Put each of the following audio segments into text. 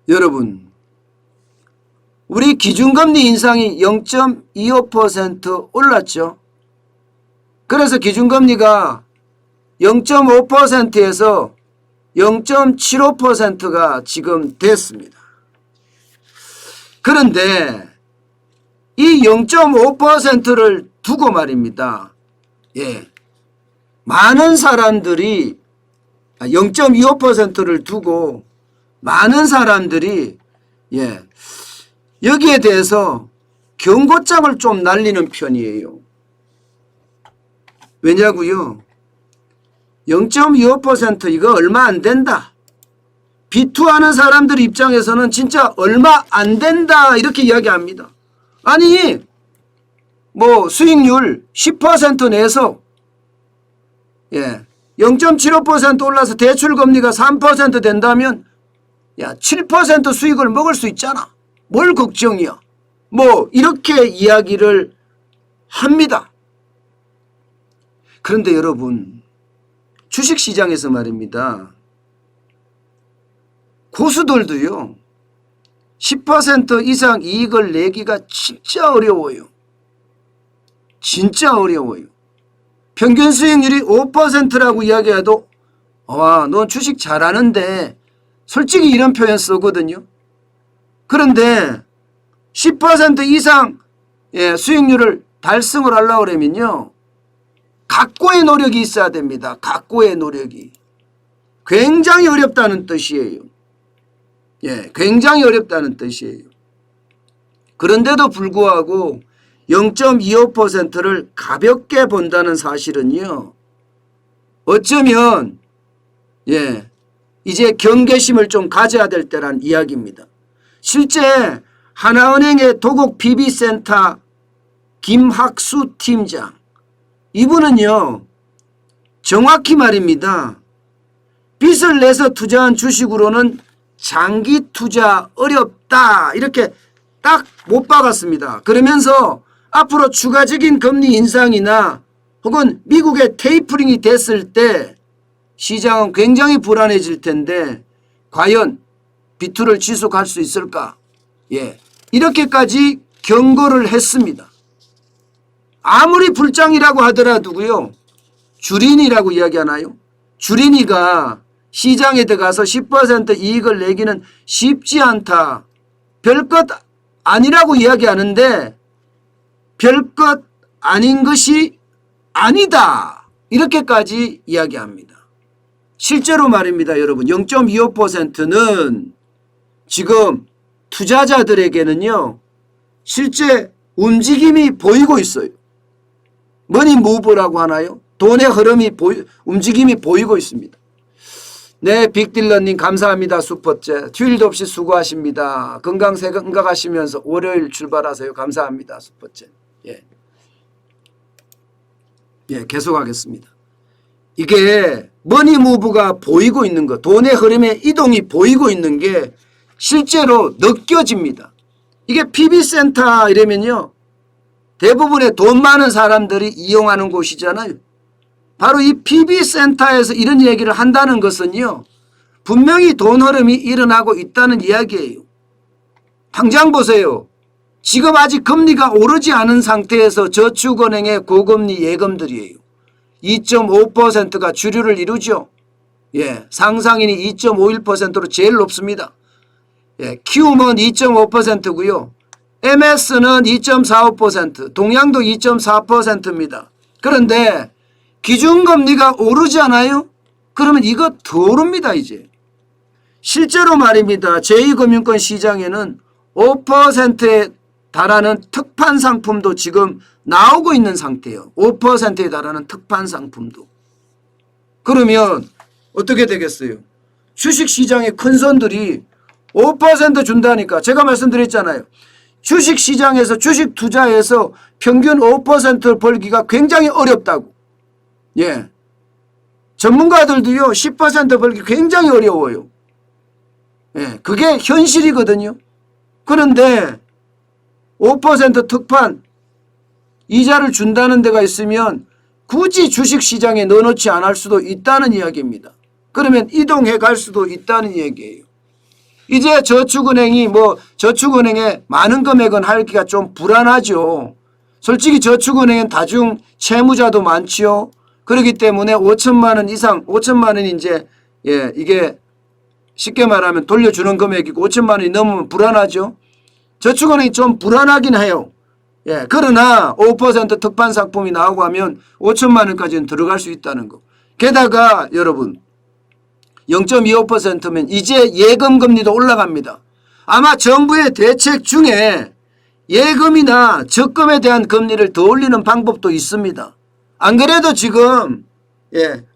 여러분, 우리 기준금리 인상이 0.25% 올랐죠. 그래서 기준금리가 0.5%에서 0.75%가 지금 됐습니다. 그런데 이 0.5%를 두고 말입니다. 많은 사람들이 0.25%를 두고 많은 사람들이 여기에 대해서 경고장을 좀 날리는 편이에요. 왜냐고요? 0.25% 이거 얼마 안 된다. 비투하는 사람들 입장에서는 진짜 얼마 안 된다 이렇게 이야기합니다. 아니 뭐 수익률 10% 내서 0.75% 올라서 대출금리가 3% 된다면 7% 수익을 먹을 수 있잖아. 뭘 걱정이야. 뭐 이렇게 이야기를 합니다. 그런데 여러분, 주식시장에서 말입니다. 고수들도요 10% 이상 이익을 내기가 진짜 어려워요. 진짜 어려워요. 평균 수익률이 5%라고 이야기해도 와, 너 주식 잘하는데 솔직히 이런 표현 쓰거든요. 그런데 10% 이상 수익률을 달성을 하려고 그러면요 각고의 노력이 있어야 됩니다. 각고의 노력이. 굉장히 어렵다는 뜻이에요. 굉장히 어렵다는 뜻이에요. 그런데도 불구하고 0.25%를 가볍게 본다는 사실은요. 어쩌면 이제 경계심을 좀 가져야 될 때란 이야기입니다. 실제 하나은행의 도곡 PB센터 김학수 팀장, 이분은요 정확히 말입니다. 빚을 내서 투자한 주식으로는 장기 투자 어렵다 이렇게 딱 못 박았습니다. 그러면서 앞으로 추가적인 금리 인상이나 혹은 미국의 테이퍼링이 됐을 때 시장은 굉장히 불안해질 텐데 과연 비투를 지속할 수 있을까? 이렇게까지 경고를 했습니다. 아무리 불장이라고 하더라도요. 주린이라고 이야기하나요? 주린이가 시장에 들어가서 10% 이익을 내기는 쉽지 않다. 별것 아니라고 이야기하는데 별것 아닌 것이 아니다. 이렇게까지 이야기합니다. 실제로 말입니다. 여러분 0.25%는 지금 투자자들에게는요. 실제 움직임이 보이고 있어요. 머니 무브라고 하나요? 돈의 흐름이 움직임이 보이고 있습니다. 네, 빅딜러님 감사합니다. 슈퍼챗. 휴일도 없이 수고하십니다. 건강 생각하시면서 월요일 출발하세요. 감사합니다. 슈퍼챗. 계속하겠습니다. 이게 머니 무브가 보이고 있는 것, 돈의 흐름의 이동이 보이고 있는 게 실제로 느껴집니다. 이게 PB센터 이러면요. 대부분의 돈 많은 사람들이 이용하는 곳이잖아요. 바로 이 PB센터에서 이런 얘기를 한다는 것은요. 분명히 돈 흐름이 일어나고 있다는 이야기예요. 당장 보세요. 지금 아직 금리가 오르지 않은 상태에서 저축은행의 고금리 예금들이에요. 2.5%가 주류를 이루죠. 상상인이 2.51%로 제일 높습니다. 키움은 2.5%고요. MS는 2.45%, 동양도 2.4%입니다. 그런데 기준금리가 오르지 않아요? 그러면 이거 더 오릅니다. 이제 실제로 말입니다. 제2금융권 시장에는 5%에 달하는 특판 상품도 지금 나오고 있는 상태예요. 5%에 달하는 특판 상품도. 그러면 어떻게 되겠어요? 주식시장의 큰 손들이 5% 준다니까. 제가 말씀드렸잖아요. 주식시장에서 주식 투자해서 평균 5% 벌기가 굉장히 어렵다고. 전문가들도요 10% 벌기 굉장히 어려워요. 그게 현실이거든요. 그런데 5% 특판 이자를 준다는 데가 있으면 굳이 주식시장에 넣어놓지 않을 수도 있다는 이야기입니다. 그러면 이동해 갈 수도 있다는 얘기예요. 이제 저축은행에 많은 금액은 하기가 좀 불안하죠. 솔직히 저축은행은 다중 채무자도 많지요. 그렇기 때문에 5천만 원 이상, 5천만 원이 이제 이게 쉽게 말하면 돌려주는 금액이고 5천만 원이 넘으면 불안하죠. 저축은행이 좀 불안하긴 해요. 그러나 5% 특판 상품이 나오고 하면 5천만 원까지는 들어갈 수 있다는 거. 게다가 여러분 0.25%면 이제 예금 금리도 올라갑니다. 아마 정부의 대책 중에 예금이나 적금에 대한 금리를 더 올리는 방법도 있습니다. 안 그래도 지금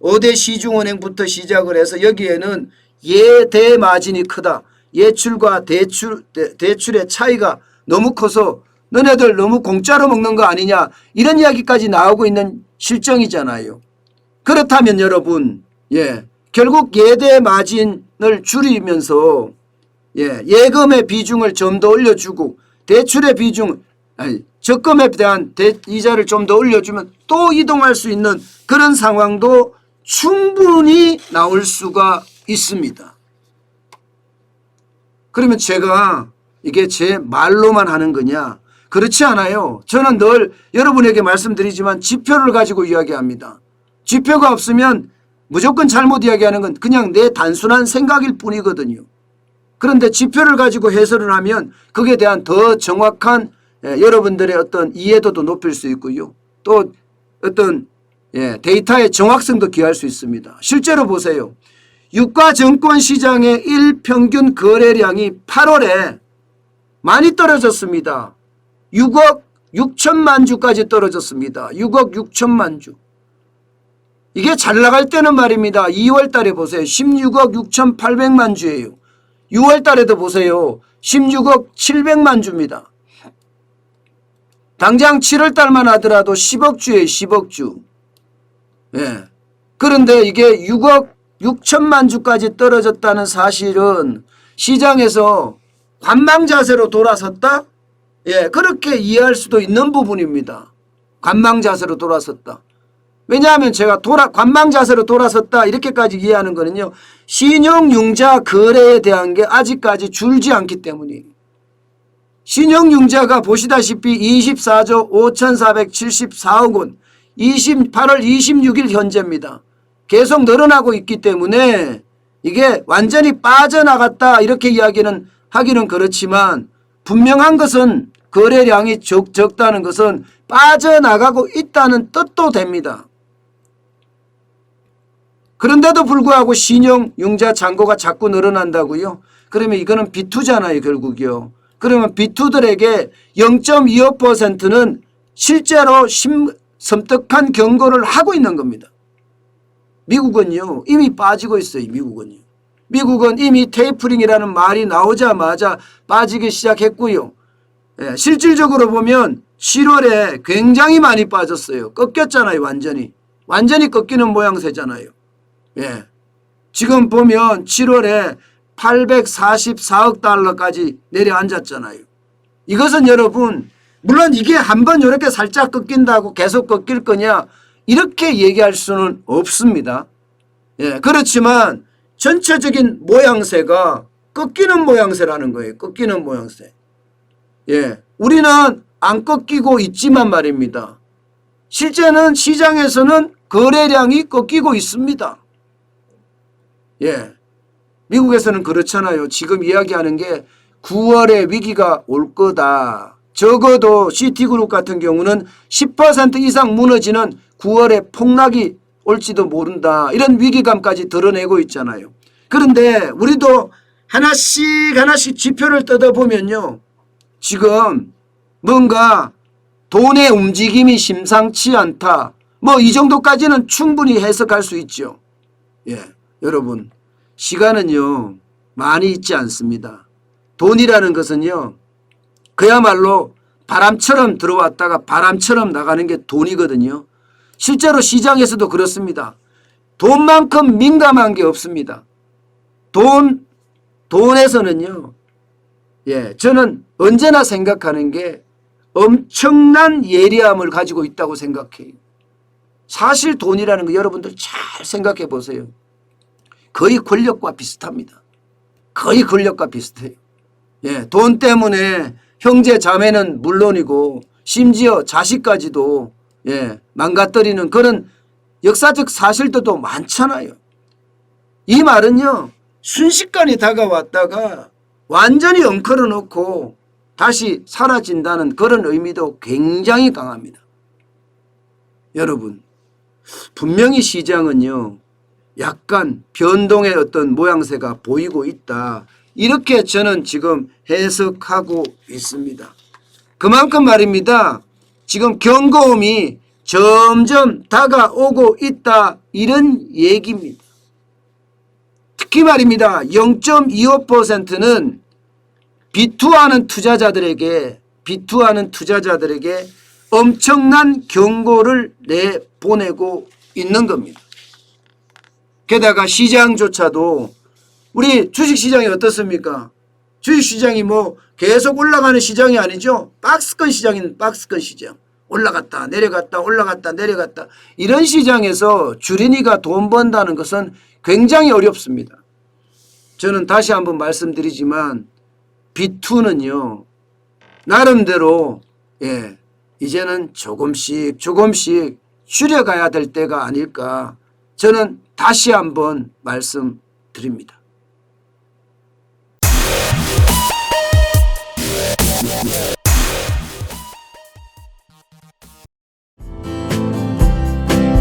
5대 시중은행부터 시작을 해서 여기에는 예대 마진이 크다. 예출과 대출의 차이가 너무 커서 너네들 너무 공짜로 먹는 거 아니냐 이런 이야기까지 나오고 있는 실정이잖아요. 그렇다면 여러분 결국 예대 마진을 줄이면서 예금의 비중을 좀 더 올려주고 대출의 비중 적금에 대한 이자를 좀 더 올려주면 또 이동할 수 있는 그런 상황도 충분히 나올 수가 있습니다. 그러면 제가 이게 제 말로만 하는 거냐? 그렇지 않아요. 저는 늘 여러분에게 말씀드리지만 지표를 가지고 이야기합니다. 지표가 없으면 무조건 잘못 이야기하는 건 그냥 내 단순한 생각일 뿐이거든요. 그런데 지표를 가지고 해설을 하면 거기에 대한 더 정확한 여러분들의 어떤 이해도도 높일 수 있고요. 또 어떤 데이터의 정확성도 기할 수 있습니다. 실제로 보세요. 유가증권시장의 일평균 거래량이 8월에 많이 떨어졌습니다. 6억 6천만 주까지 떨어졌습니다. 6억 6천만 주. 이게 잘 나갈 때는 말입니다. 2월 달에 보세요. 16억 6,800만 주예요. 6월 달에도 보세요. 16억 700만 주입니다. 당장 7월 달만 하더라도 10억 주예요. 10억 주. 그런데 이게 6억 6천만 주까지 떨어졌다는 사실은 시장에서 관망 자세로 돌아섰다? 그렇게 이해할 수도 있는 부분입니다. 관망 자세로 돌아섰다. 왜냐하면 제가 관망 자세로 돌아섰다 이렇게까지 이해하는 거는요. 신용융자 거래에 대한 게 아직까지 줄지 않기 때문이에요. 신용융자가 보시다시피 24조 5,474억 원 8월 26일 현재입니다. 계속 늘어나고 있기 때문에 이게 완전히 빠져나갔다 이렇게 이야기는 하기는 그렇지만 분명한 것은 거래량이 적다는 것은 빠져나가고 있다는 뜻도 됩니다. 그런데도 불구하고 신용융자 잔고가 자꾸 늘어난다고요? 그러면 이거는 B2잖아요 결국이요. 그러면 B2들에게 0.25%는 실제로 섬뜩한 경고를 하고 있는 겁니다. 미국은요 이미 빠지고 있어요. 미국은 이미 테이퍼링이라는 말이 나오자마자 빠지기 시작했고요. 실질적으로 보면 7월에 굉장히 많이 빠졌어요. 꺾였잖아요. 완전히 꺾이는 모양새잖아요. 지금 보면 7월에 844억 달러까지 내려앉았잖아요. 이것은 여러분 물론 이게 한번 이렇게 살짝 꺾인다고 계속 꺾일 거냐 이렇게 얘기할 수는 없습니다. 그렇지만 전체적인 모양새가 꺾이는 모양새라는 거예요. 꺾이는 모양새. 우리는 안 꺾이고 있지만 말입니다. 실제는 시장에서는 거래량이 꺾이고 있습니다. 미국에서는 그렇잖아요. 지금 이야기하는 게 9월에 위기가 올 거다. 적어도 시티그룹 같은 경우는 10% 이상 무너지는 9월에 폭락이 올지도 모른다. 이런 위기감까지 드러내고 있잖아요. 그런데 우리도 하나씩 지표를 뜯어보면요. 지금 뭔가 돈의 움직임이 심상치 않다. 이 정도까지는 충분히 해석할 수 있죠. 여러분 시간은요 많이 있지 않습니다. 돈이라는 것은요 그야말로 바람처럼 들어왔다가 바람처럼 나가는 게 돈이거든요. 실제로 시장에서도 그렇습니다. 돈만큼 민감한 게 없습니다. 돈에서는요 저는 언제나 생각하는 게 엄청난 예리함을 가지고 있다고 생각해요. 사실 돈이라는 거 여러분들 잘 생각해 보세요. 거의 권력과 비슷합니다. 거의 권력과 비슷해요. 예, 돈 때문에 형제 자매는 물론이고 심지어 자식까지도 예, 망가뜨리는 그런 역사적 사실도 많잖아요. 이 말은요, 순식간에 다가왔다가 완전히 엉클어 놓고 다시 사라진다는 그런 의미도 굉장히 강합니다. 여러분, 분명히 시장은요, 약간 변동의 어떤 모양새가 보이고 있다. 이렇게 저는 지금 해석하고 있습니다. 그만큼 말입니다. 지금 경고음이 점점 다가오고 있다. 이런 얘기입니다. 특히 말입니다. 0.25%는 비투하는 투자자들에게 엄청난 경고를 내보내고 있는 겁니다. 게다가 시장조차도 우리 주식시장이 어떻습니까? 주식시장이 뭐 계속 올라가는 시장이 아니죠. 박스권 시장인 박스권 시장. 올라갔다 내려갔다 올라갔다 내려갔다. 이런 시장에서 주린이가 돈 번다는 것은 굉장히 어렵습니다. 저는 다시 한번 말씀드리지만 B2는요. 나름대로 예, 이제는 조금씩 줄여가야 될 때가 아닐까. 저는 다시 한번 말씀드립니다.